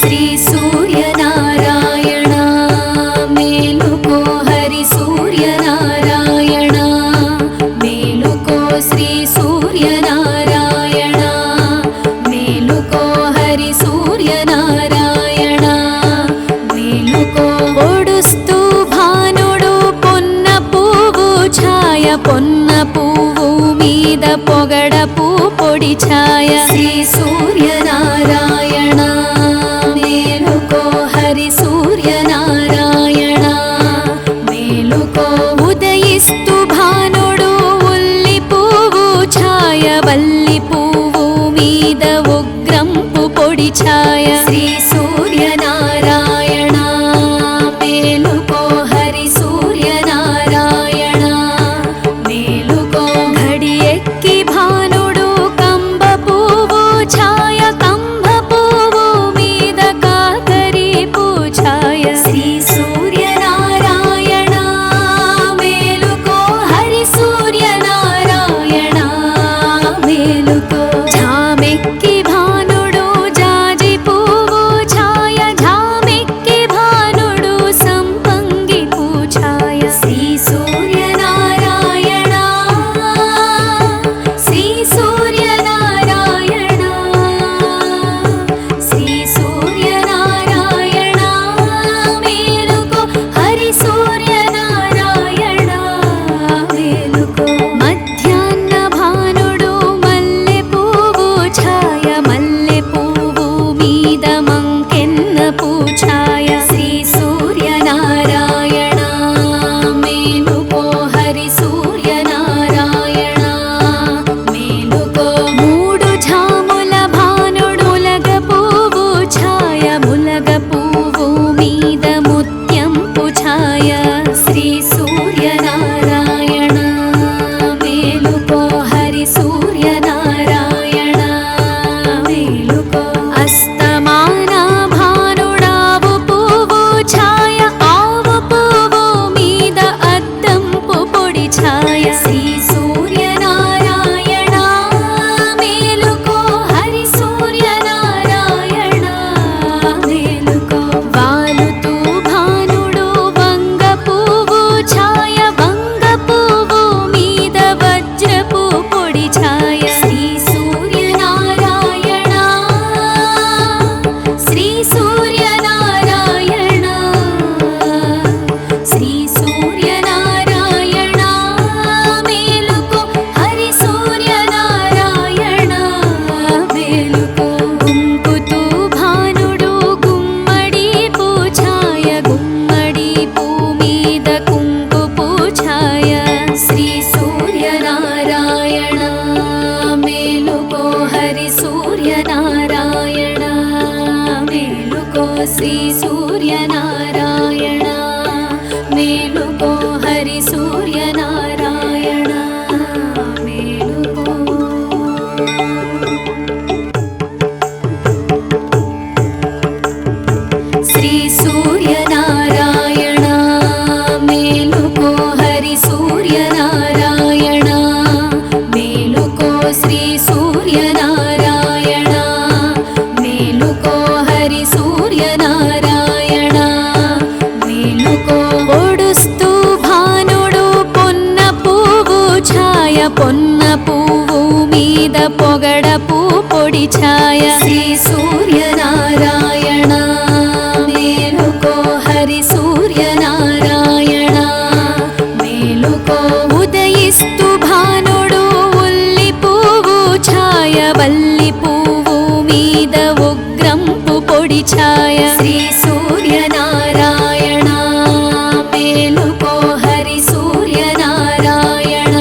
శ్రీ సూర్యనారాయణ మేలుకో హరి సూర్యనారాయణ మేలుకో శ్రీ సూర్యనారాయణ మేలుకో హరి సూర్యనారాయణ మేలుకో పొడుస్తూ భానుడు పొన్న పువ్వు ఛాయ పొన్న పువ్వు మీద పొగడపు పొడి ఛాయ శ్రీ సూర్యనారాయణ మేలుకో హరి సూర్యనారాయణ మేలుకో ఉదయిస్తూ భానుడు ఉల్లి పువ్వు ఛాయ వల్లి పువ్వు మీద ఉగ్రంపు పొడి ఛాయ శ్రీ సూర్యనారాయణ మేలుకో హరి సూర్యనారాయణ మేలుకో ఘడి ఎక్కి భానుడు కంబ పువ్వు ఛాయ కంబ పువ్వు మీద కాకరి పూఛాయ శ్రీ సూర్యనారాయణ మేలుకో హరి సూర్యనారాయణ మేలుకో ఝామెక్కి భానుడు జాజి పువ్వు ఛాయ ఝామెక్కి భానుడు సంపంగి పూఛాయ శ్రీ సూర్యనారాయణ శ్రీ సూర్యనారాయణ శ్రీ సూర్యనారాయణ మేలుకో హరి సూర్యనారాయణ మేలుకో మధ్యాహ్న భానుడు మల్లె పువ్వు ఛాయ మల్లె పువ్వు మీద మంకెన్న పూఛాయ శ్రీ సూర్యనారాయణ మేలుకో హరి సూర్యనారాయణ మేలుకో మూడు ఝాముల భానుడు ములగ పువ్వు ఛాయ ములగ పువ్వు మీద ముత్యంపు ఛాయ శ్రీ సూర్యనారాయణ మేలుకో హరి సూర్యనారాయణ మేలుకో అస్తమాన భానుడావు పువ్వు ఛాయ ఆవు పువ్వు మీద అద్దంపు పొడి ఛాయ శ్రీ సూర్యనారాయణ మేలుకో హరి సూర్యనారాయణ మేలుకో వాలుతూ భానుడు వంగ పువ్వు ఛాయ వంగ పువ్వు మీద వజ్రపు పొడి ఛాయ శ్రీ సూర్యనారాయణ శ్రీ సూర్యనారాయణ శ్రీ సూర్యనారాయణ మేలుకో హరి సూర్యనారాయణ మేలుకో గుంపుతూ భానుడు గుమ్మడి పూఛాయ గుమ్మడి పూ మీద కుంకు పూఛాయ శ్రీ సూర్యనారాయణ మేలుకో హరి సూర్యనారాయణ మేలుకో శ్రీ సూర్యనారాయణ మేలుకో హరి సూర్యనారాయణ మేలుకో శ్రీ సూర్యనారాయణ మేలుకో హరి సూర్యనారాయణ మేలుకో శ్రీ సూర్యనారాయణ మేలుకో హరి సూర్యనారాయణ మేలుకో పొడుస్తూ భానుడు పొన్న పువ్వు ఛాయ పొన్న పువ్వు మీద పొగడపు పొడి ఛాయ శ్రీ సూర్యనారాయణ మేలుకో హరి సూర్యనారాయణ మేలుకో ఉదయిస్తూ భానుడు ఉల్లి పువ్వు ఛాయ వల్లి పువ్వు మీద ఉగ్రంపు పొడి ఛాయ శ్రీ సూర్యనారాయణ మేలుకో హరి సూర్యనారాయణ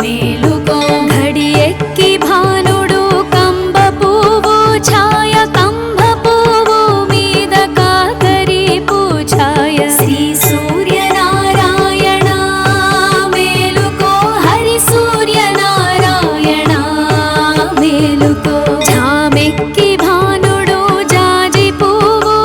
మేలుకో ఘడి ఎక్కి భానుడు కంబ పువ్వు ఛాయ కంబ పువ్వు మీద కాకరి పూఛాయ శ్రీ సూర్యనారాయణ మేలుకో హరి సూర్యనారాయణ మేలుకో ఝామెక్కి భానుడు జాజి పువ్వు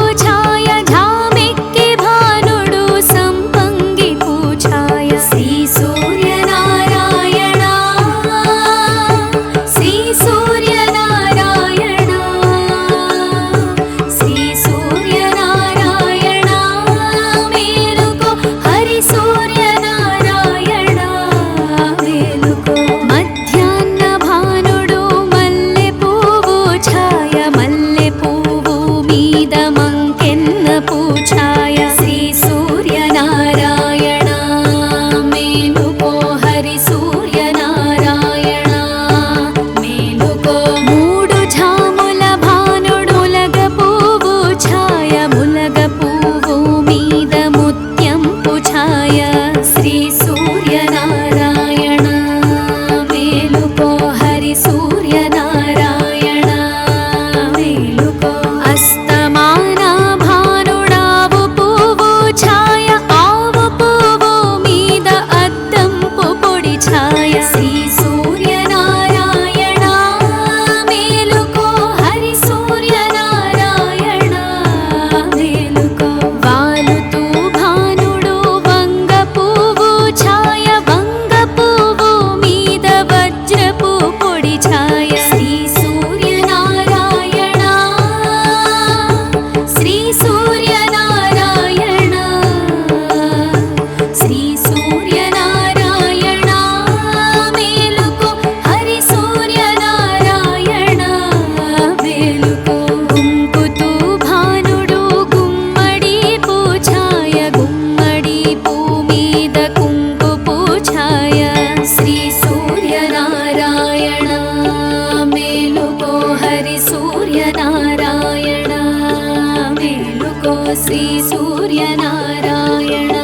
శ్రీ సూర్యనారాయణ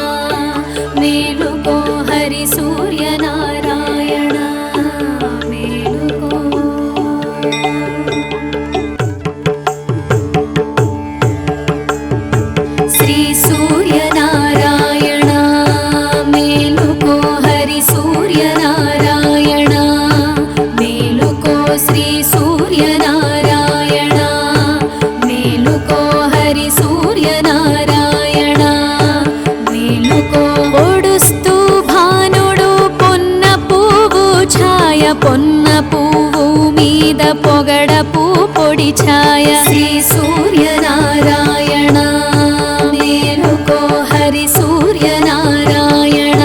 మేలుకో హరి సూర్యనారాయణ మేలుకో శ్రీ సూర్యనారాయణ మేలుకో హరి సూర్యనారాయణ మేలుకో శ్రీ సూర్యనారాయణ మేలుకో హరి సూర్యనారాయణ మేలుకో పొడుస్తూ భానుడు పొన్న పువ్వు ఛాయ పొన్న పువ్వు మీద పొగడపు పొడి ఛాయ శ్రీ సూర్యనారాయణ మేలుకో హరి సూర్యనారాయణ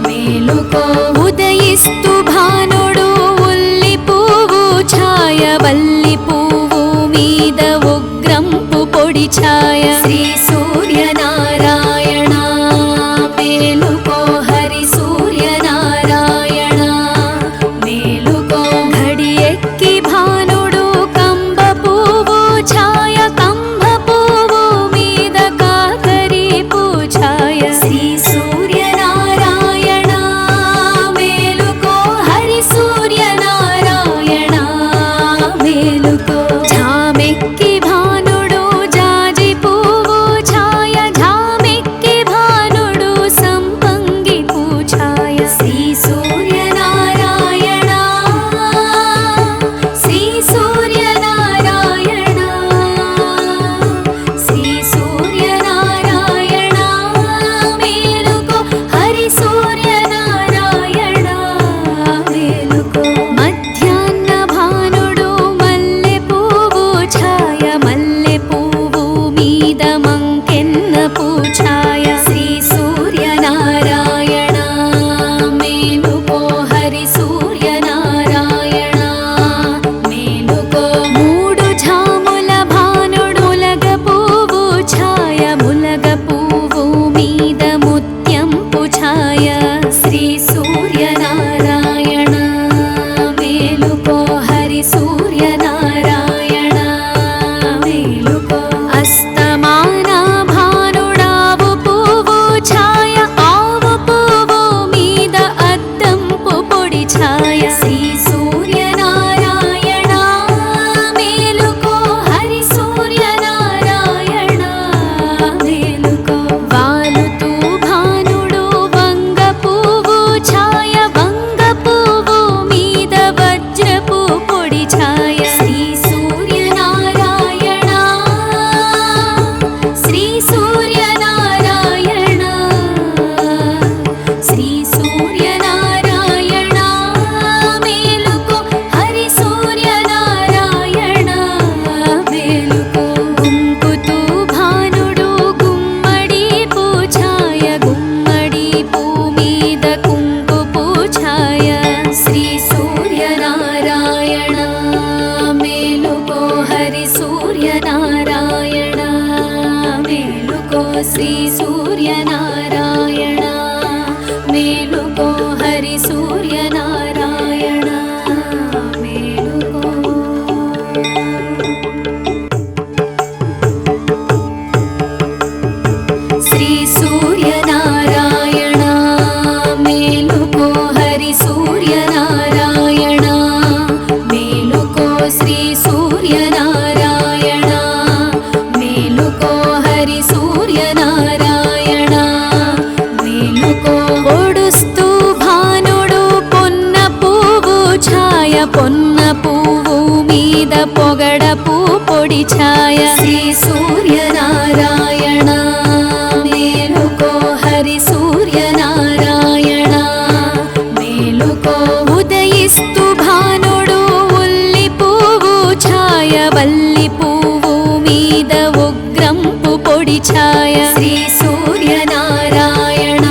మేలుకో ఉదయిస్తూ భానుడు ఉల్లి పువ్వు ఛాయ వల్లి పువ్వు మీద ఉగ్రంపు పొడి ఛాయ శ్రీ సూర్యనారాయణ మేలుకో హరి సూర్యనారాయణ మేలుకో ఘడి ఎక్కి భానుడు కంబ పువ్వు ఛాయ కంబ పువ్వు మీద కాకరి పూఛాయ శ్రీ సూర్యనారాయణ మేలుకో హరి సూర్యనారాయణ మేలుకో ఝామెక్కి భానుడు జాజి పువ్వు ఛాయ ఝామెక్కి భానుడు సంపంగి పూఛాయ శ్రీ సూర్యనారాయణ శ్రీ సూర్యనారాయణ శ్రీ సూర్యనారాయణ మేలుకో హరి సూర్యనారాయణ మేలుకో మధ్యాహ్న భానుడు మల్లె పువ్వు ఛాయ మల్లె పువ్వు మీద మంకెన్న పూఛాయ శ్రీ సూర్యనారాయణ మేలుకో హరి సూర్యనారాయణ మేలుకో మూడు ఝాముల భానుడు ములగ పువ్వు ఛాయ ములగ పువ్వు మీద ముత్యంపు ఛాయ శ్రీ సూర్యనారాయణ మేలుకో హరి సూర్యనారాయణ మేలుకో అస్తమాన భానుడావు పువ్వు ఛాయ ఆవు పువ్వు మీద అద్దంపు పొడి ఛాయ శ్రీ సూర్యనారాయణ మేలుకో హరి సూర్యనారాయణ మేలుకో వాలుతూ భానుడు వంగ పువ్వు ఛాయ వంగ పువ్వు మీద వజ్రపు పొడి ఛాయ శ్రీ సూర్యనారాయణ శ్రీ సూర్యనారాయణ శ్రీ సూర్యనారాయణ మేలుకో హరి సూర్యనారాయణ మేలుకో గుంకుతూ భానుడు గుమ్మడి పూఛాయ గుమ్మడి పూ మీద కుంకు పూఛాయ శ్రీ సూర్యనారాయణ మేలుకో హరి సూర్యనారాయణ మేలుకో శ్రీ సూర్యనారాయణ మేలుకో హరి సూర్యనారాయణ మేలుకో శ్రీ సూర్యనారాయణ మేలుకో హరి సూర్యనారాయణ మేలుకో శ్రీ సూర్యనారాయణ మేలుకో హరి సూర్యనారాయణ మేలుకో పొడుస్తూ భానుడు పొన్న పువ్వు ఛాయ పొన్న పువ్వు మీద పొగడపు పొడి ఛాయ శ్రీ సూర్యనారాయణ మేలుకో హరి సూర్యనారాయణ మేలుకో ఉదయిస్తూ భానుడు ఉల్లి పువ్వు ఛాయ వల్లి పువ్వు మీద ఉగ్రంపు పొడి ఛాయ శ్రీ సూర్యనారాయణ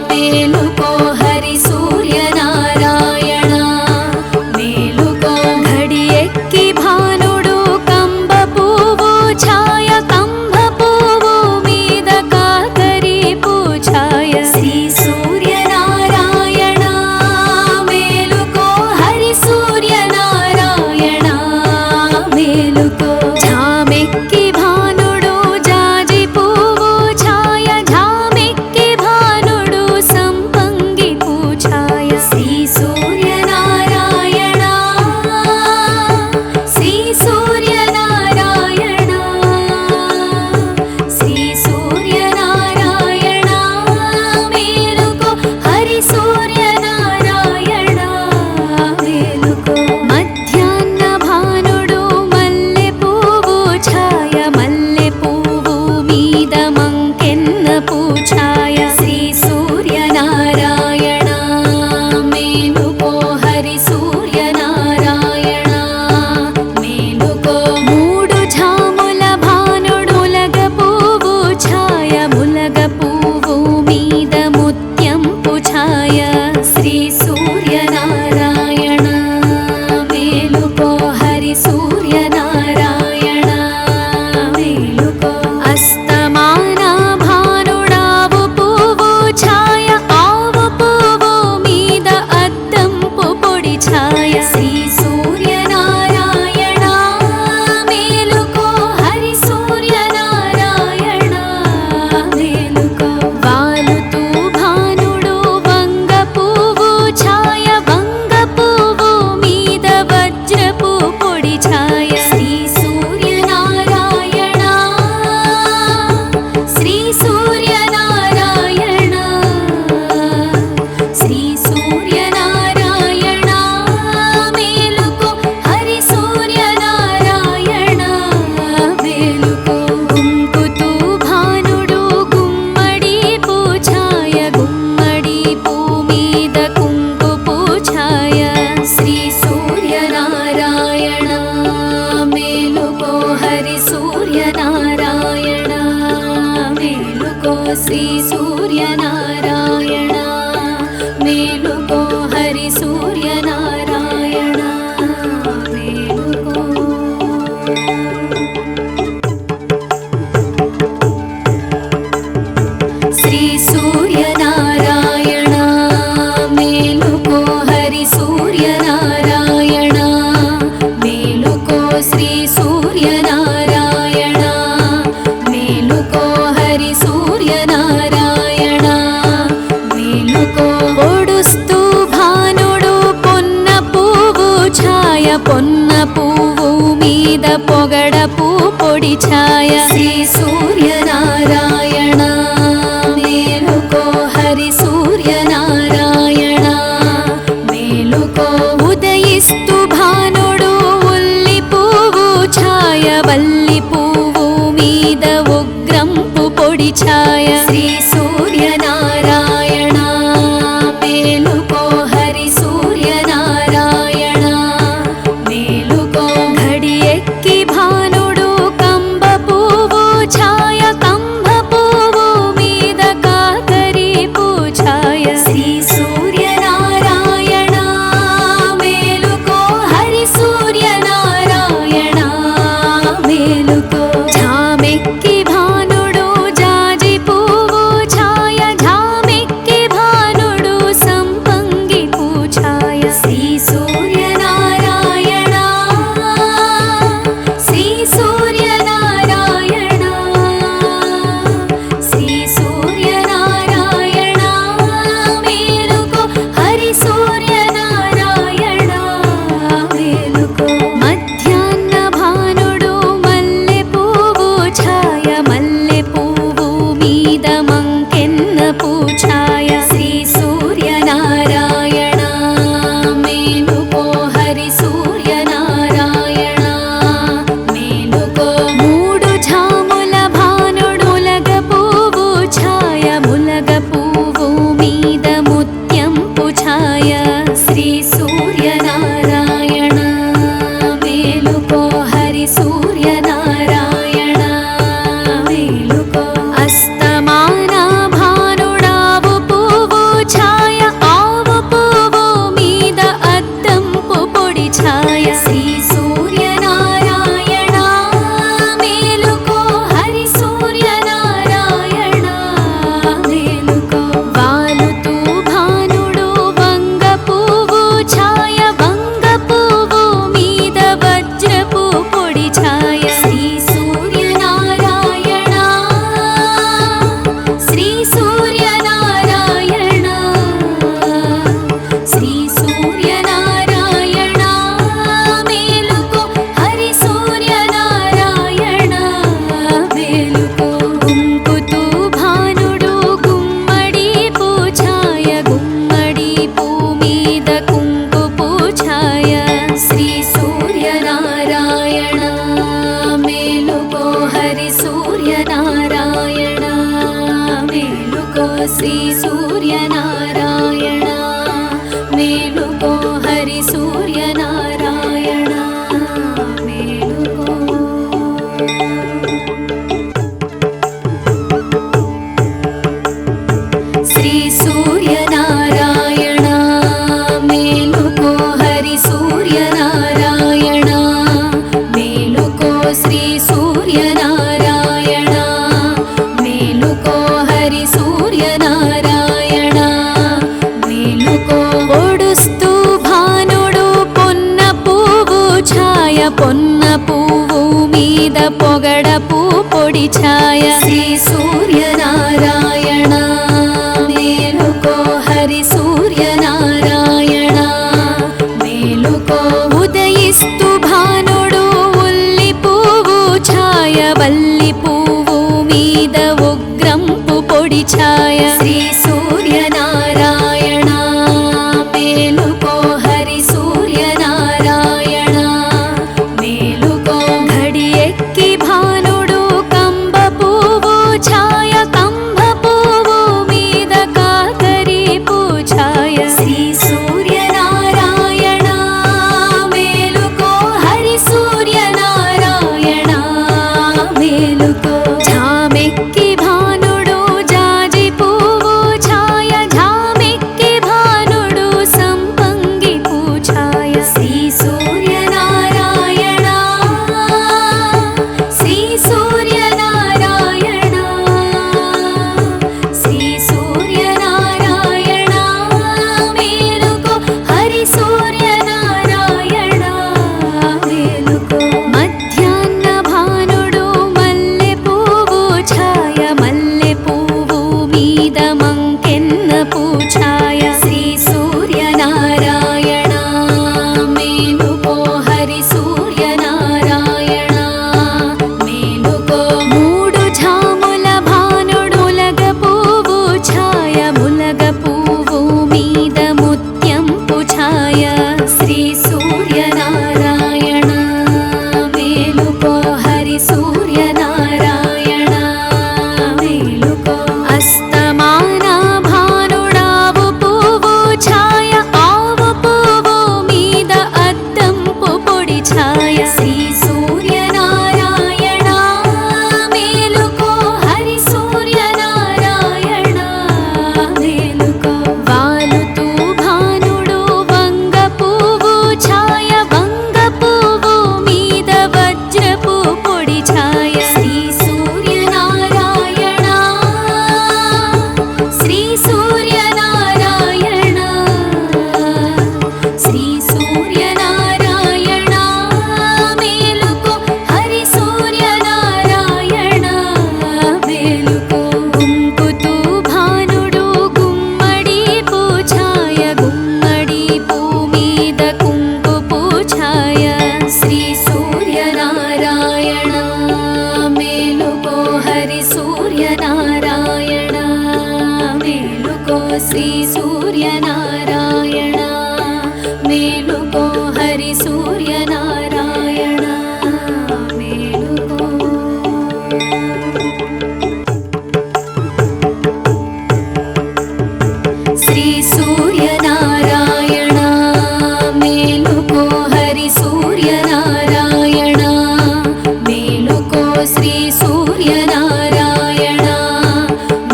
మేలుకో హరి సూర్యనారాయణ మేలుకో ఘడి ఎక్కి భానుడు కంబ పువ్వు ఛాయ కంబ పువ్వు శ్రీ సూర్యనారాయణ మేలుకో హరి సూర్యనారాయణ మేలుకో శ్రీ సూర్యనారాయణ మేలుకో హరి సూర్యనారాయణ మేలుకో శ్రీ సూర్యనారాయణ మేలుకో హరి సూర్యనారాయణ మేలుకో పొడుస్తూ భానుడు పొన్న పువ్వు ఛాయ పొన్న పువ్వు మీద పొగడపు పొడి ఛాయ శ్రీ సూర్యనారాయణ మేలుకో హరి సూర్యనారాయణ మేలుకో ఉదయిస్తూ భానుడు ఉల్లి పువ్వు ఛాయ వల్లి పువ్వు మీద ఉగ్రంపు పొడి ఛాయ శ్రీ సూర్యనారాయణ మేలుకో హరి సూర్యనారాయణ మేలుకో ఘడి ఎక్కి భానుడు కంబ పువ్వు ఛాయ కంబ పువ్వు మీద కాకరి పూఛాయ శ్రీ సూర్యనారాయణ మేలుకో హరి సూర్యనారాయణ మేలుకో ఝామెక్కి భానుడు జాజి పువ్వు ఛాయ ఝామెక్కి భానుడు సంపంగి పూఛాయ శ్రీ సూర్యనారాయణ శ్రీ సూర్యనారాయణ శ్రీ సూర్యనారాయణ మేలుకో హరి సూర్యనారాయణ మేలుకో మధ్యాహ్న భానుడు మల్లె పువ్వు ఛాయ మల్లె పువ్వు మీద మంకెన్న పూఛాయ శ్రీ సూర్యనారాయణ మేలుకో హరి సూర్యనారాయణ మేలుకో మూడు ఝాముల భానుడు ములగ పువ్వు ఛాయ ములగ పువ్వు మీద ముత్యంపు ఛాయ శ్రీ సూర్యనారాయణ మేలుకో హరి సూర్యనారాయణ మేలుకో అస్తమాన భానుడావు పువ్వు ఛాయ ఆవు పువ్వు మీద అద్దంపు పొడి ఛాయ శ్రీ సూర్యనారాయణ మేలుకో హరి సూర్యనారాయణ మేలుకో వాలుతూ భానుడు వంగ పువ్వు ఛాయ వంగ పువ్వు మీద వజ్రపు పొడి ఛాయ శ్రీ సూర్యనారాయణ శ్రీ సూర్యనారాయణ శ్రీ సూర్యనారాయణ మేలుకో హరి సూర్యనారాయణ మేలుకో గుంపుతూ భానుడు గుమ్మడి పూఛాయ గుమ్మడి పూ మీద కుంకు పూఛాయ శ్రీ సూర్యనారాయణ మేలుకో హరి సూర్యనారాయణ మేలుకో శ్రీ సూర్యనారాయణ మేలుకో హరి సూర్యనారాయణ మేలుకో శ్రీ సూర్యనారాయణ మేలుకో హరి సూర్యనారాయణ మేలుకో శ్రీ సూర్యనారాయణ మేలుకో హరి సూర్యనారాయణ మేలుకో పొడుస్తూ భానుడు పొన్న పువ్వు ఛాయ పొన్న పువ్వు మీద పొగడపు పొడి ఛాయ శ్రీ సూర్యనారాయణ మేలుకో హరి సూర్యనారాయణ మేలుకో ఉదయిస్తూ భానుడు ఉల్లి పువ్వు ఛాయ వల్లి పువ్వు మీద ఉగ్రంపు పొడి ఛాయ శ్రీ సూర్యనారాయణ మేలుకో హరి సూర్యనారాయణ మేలుకో ఘడి ఎక్కి భానుడు కంబ పువ్వు ఛాయ కంబ పువ్వు మీద కాకరి పూఛాయ శ్రీ సూర్యనారాయణ మేలుకో హరి సూర్యనారాయణ మేలుకో ఝామెక్కి భానుడు సూర్యనారాయణ మేలుకో. శ్రీ సూర్యనారాయణ మేలుకో హరి సూర్యనారాయణ మేలుకో. శ్రీ సూర్యనారాయణ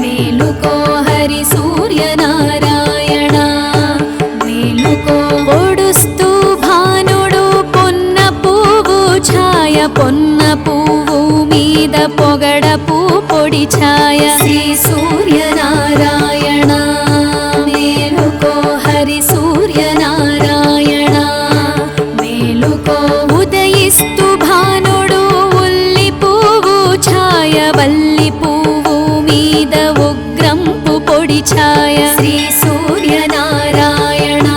మేలుకో హరి సూర్యనారాయణ మేలుకో. పొడుస్తూ భానుడు పొన్న పువ్వు ఛాయ పొన్న పువ్వు మీద పొగడపు పొడి ఛాయ. శ్రీ సూర్యనారాయణ మేలుకో హరి సూర్యనారాయణ మేలుకో. ఉదయిస్తూ భానుడు ఉల్లి పువ్వు ఛాయ వల్లి పువ్వు మీద ఉగ్రంపు పొడి ఛాయ. శ్రీ సూర్యనారాయణ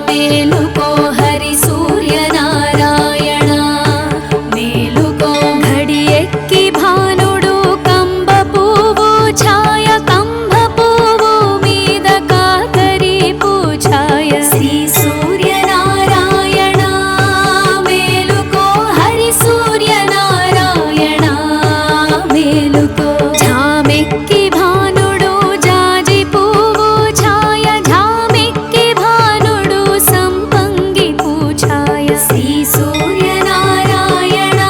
మేలుకో హరి సూర్యనారాయణ మేలుకో. ఘడి ఎక్కి భానుడు కంబ పువ్వు ఛాయ కంబ పువ్వు మీద కాకరి పూఛాయ. శ్రీ సూర్యనారాయణ మేలుకో హరి సూర్యనారాయణ మేలుకో. ఝామెక్కి భానుడు జాజి పువ్వు ఛాయ ఝామెక్కి భానుడు సంపంగి పూఛాయ. శ్రీ సూర్యనారాయణ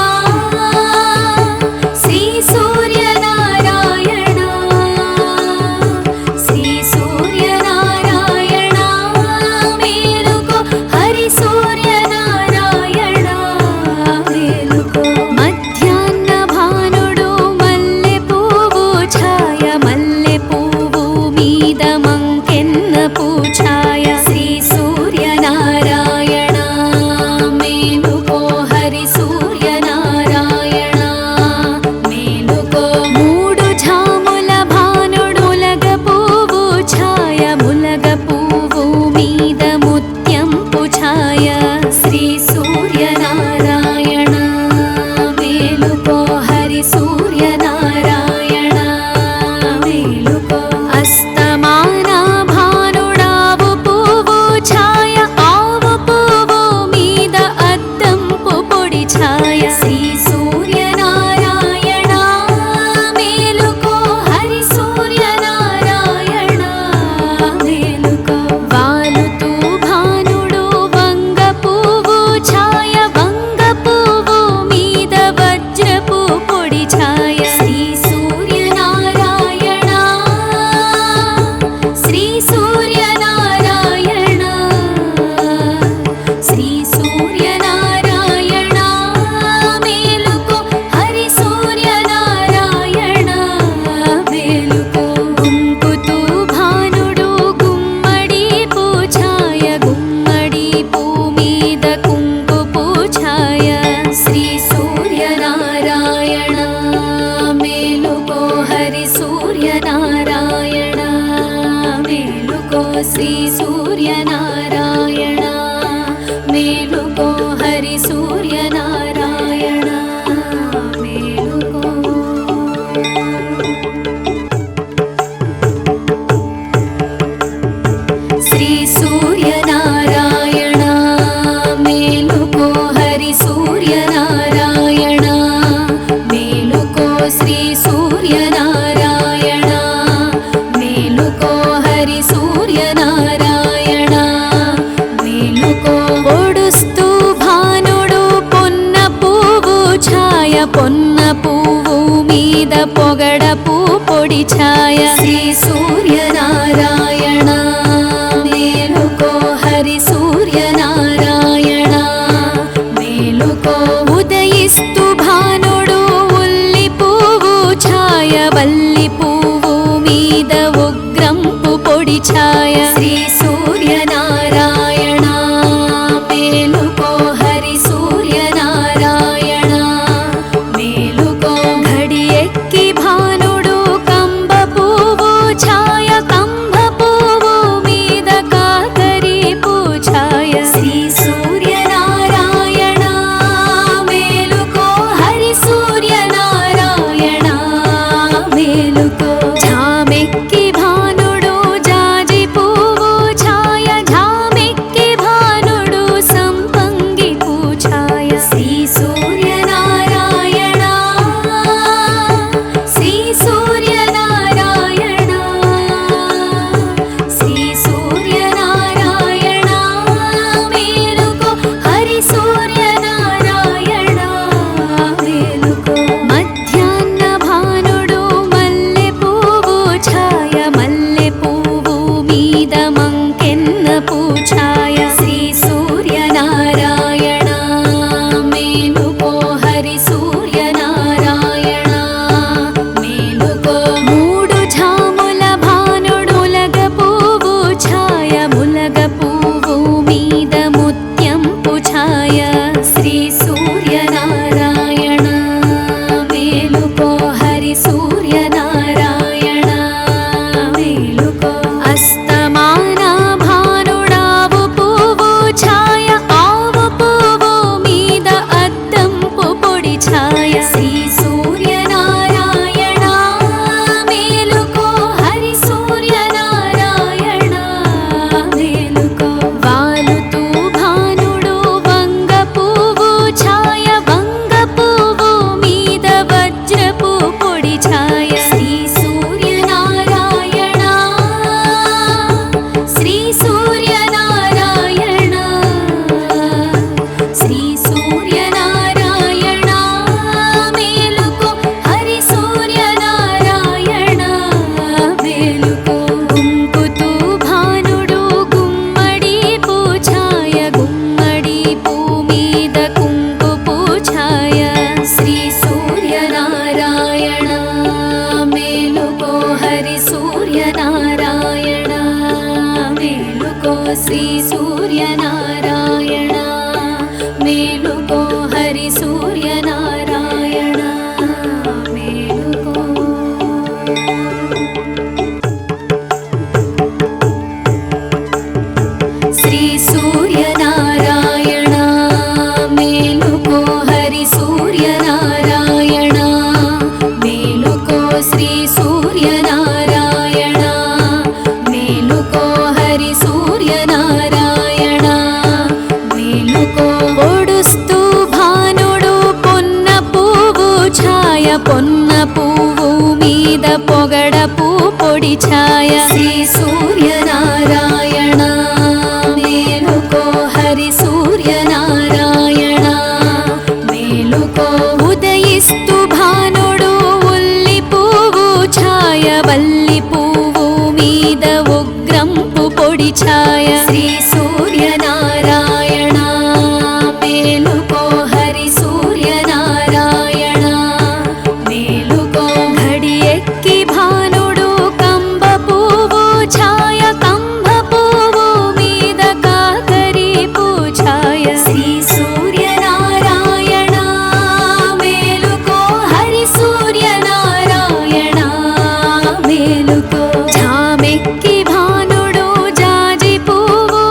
శ్రీ సూర్యనారాయణ శ్రీ సూర్యనారాయణ మేలుకో హరి సూర్యనారాయణ మేలుకో. మధ్యాహ్న భానుడు మల్లె పువ్వు ఛాయ మల్లె పువ్వు మీద మంకెన్న పూఛాయ. శ్రీ సూర్యనారాయణ మేలుకో హరి సూర్యనారాయణ మేలుకో. మూడు ఝాముల భానుడు ములగ పువ్వు ఛాయ ములగ పువ్వు మీద ముత్యంపు ఛాయ. శ్రీ సూర్యనారాయణ మేలుకో హరి సూర్యనారాయణ మేలుకో. అస్తమాన భానుడావు పువ్వు ఛాయ ఆవు పువ్వు మీద అద్దం ఛాయ శ్రీ సూర్యనారాయణ మేలుకో హరి సూర్యనారాయణ మేలుకో అస్తమాన భానుడావు పువ్వు ఛాయ ఆవు పువ్వు మీద అద్దంపు పొడి ఛాయ శ్రీ సూర్యనారాయణ మేలుకో హరి సూర్యనారాయణ మేలుకో వాలుతూ భానుడు వంగ పువ్వు ఛాయ వంగ పువ్వు మీద వజ్రపు పొడి ఛాయ శ్రీ సూర్యనారాయణ శ్రీ సూర్యనారాయణ శ్రీ సూర్యనారాయణ మేలుకో హరి సూర్యనారాయణ మేలుకో గుంపుతూ భానుడు గుమ్మడి పూఛాయ గుమ్మడి పూ మీద కుంకు పూఛాయ శ్రీ సూర్యనారాయణ మేలుకో హరి సూర్యనారాయణ మేలుకో శ్రీ సూర్యనారాయణ మేలుకో హరి సూర్యనారాయణ మేలుకో శ్రీ సూర్యనారాయణ మేలుకో హరి సూర్యనారాయణ మేలుకో శ్రీ సూర్యనారాయణ మేలుకో హరి సూర్యనారాయణ మేలుకో పొడుస్తూ భానుడు పొన్న పువ్వు ఛాయ పొన్న పువ్వు మీద పొగడపు పొడి ఛాయ శ్రీ సూర్యనారాయణ మేలుకో హరి సూర్యనారాయణ మేలుకో ఉదయిస్తూ భానుడు ఉల్లి పువ్వు ఛాయ వల్లి పువ్వు మీద ఉగ్రంపు పొడి ఛాయ శ్రీ సూర్యనారాయణ మేలుకో హరి సూర్యనారాయణ మేలుకో ఘడి ఎక్కి భానుడు కంబ పువ్వు ఛాయ కంబ పువ్వు మీద కాకరి పూఛాయ శ్రీ సూర్యనారాయణ మేలుకో హరి సూర్యనారాయణ మేలుకో జామెక్కి భానుడు జాజి పువ్వు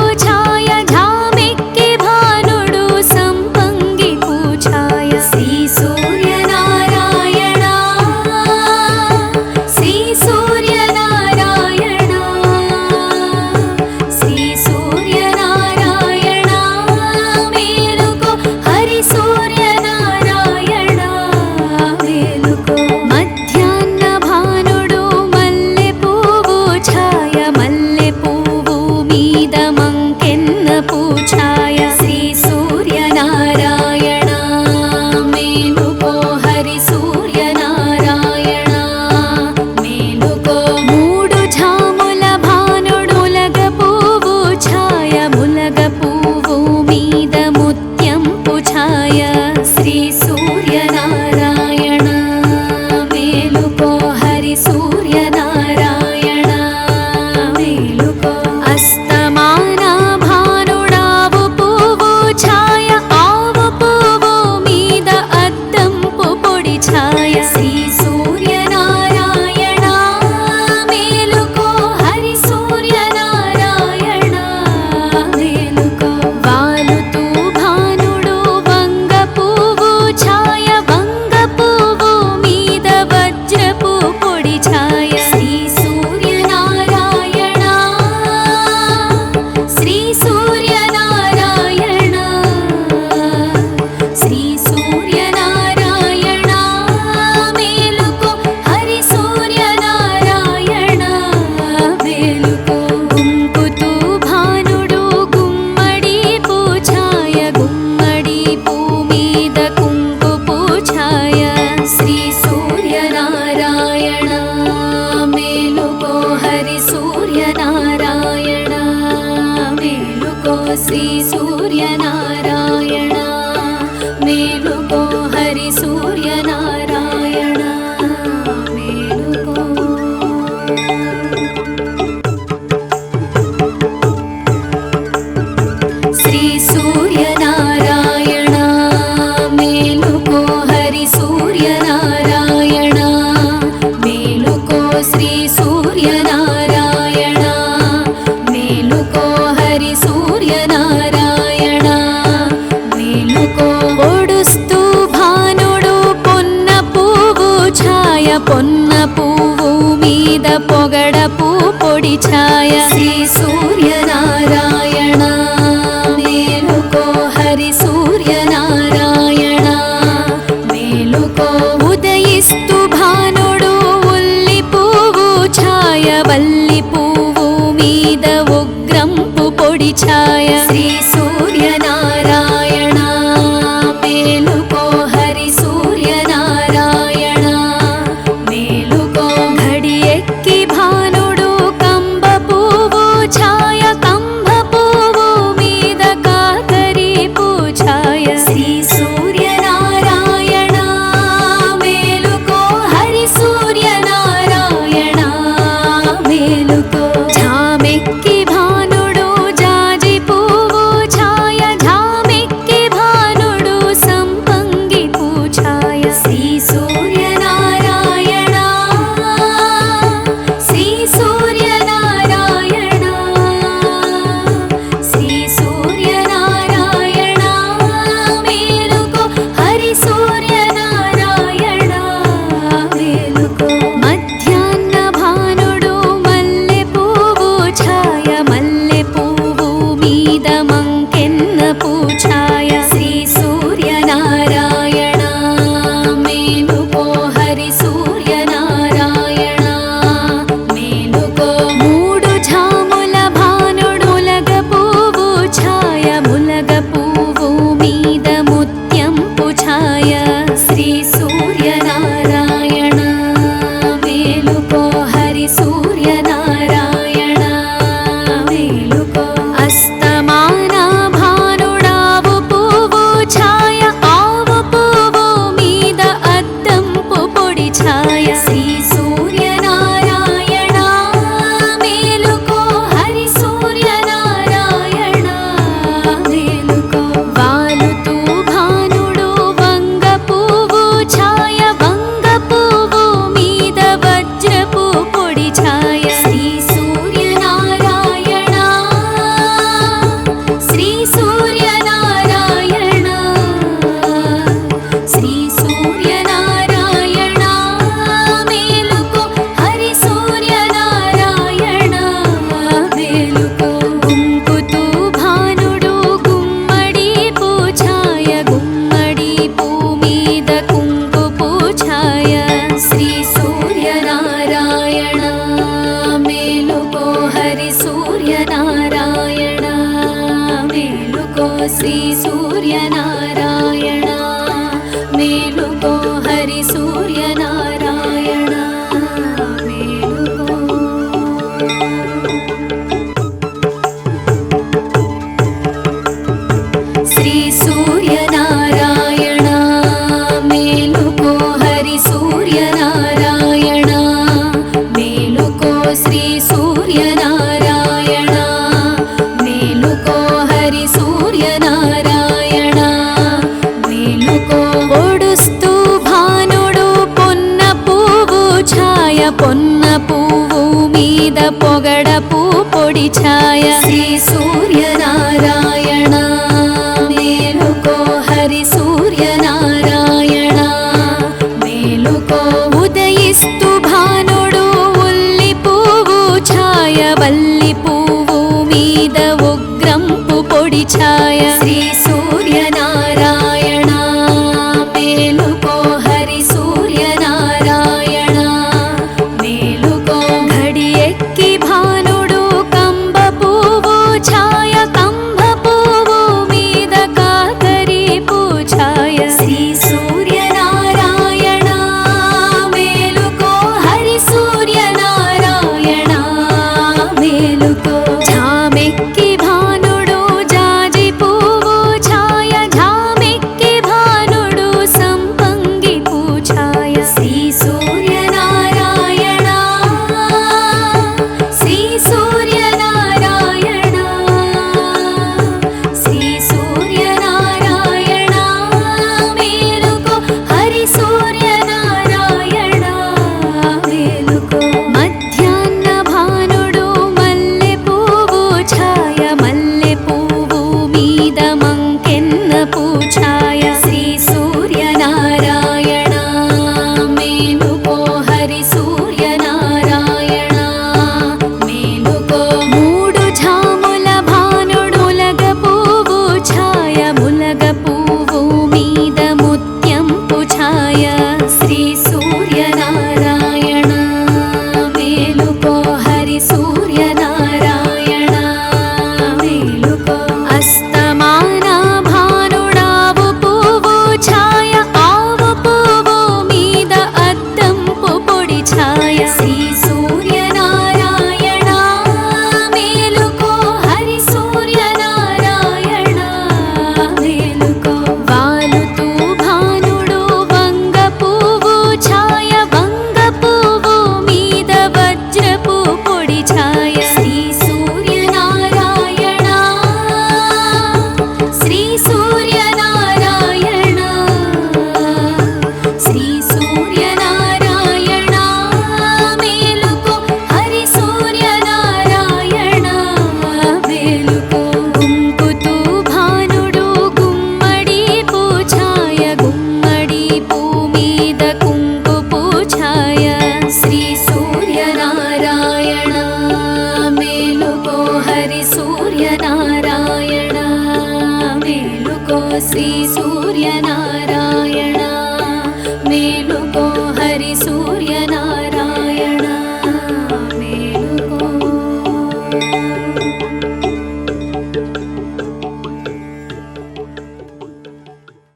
ఛాయ శ్రీ సూర్యనారాయణ మేలుకో హరి సూర్యనారాయణ మేలుకో ఉదయిస్తూ భానుడు ఉల్లి పువ్వు ఛాయ వల్లి పువ్వు మీద ఉగ్రంపు పొడి ఛాయ శ్రీ సూర్యనారాయణ మేలుకో హరి సూర్యనారాయణ మేలుకో ఘడి ఎక్కి భానుడు కంబ పువ్వు శ్రీ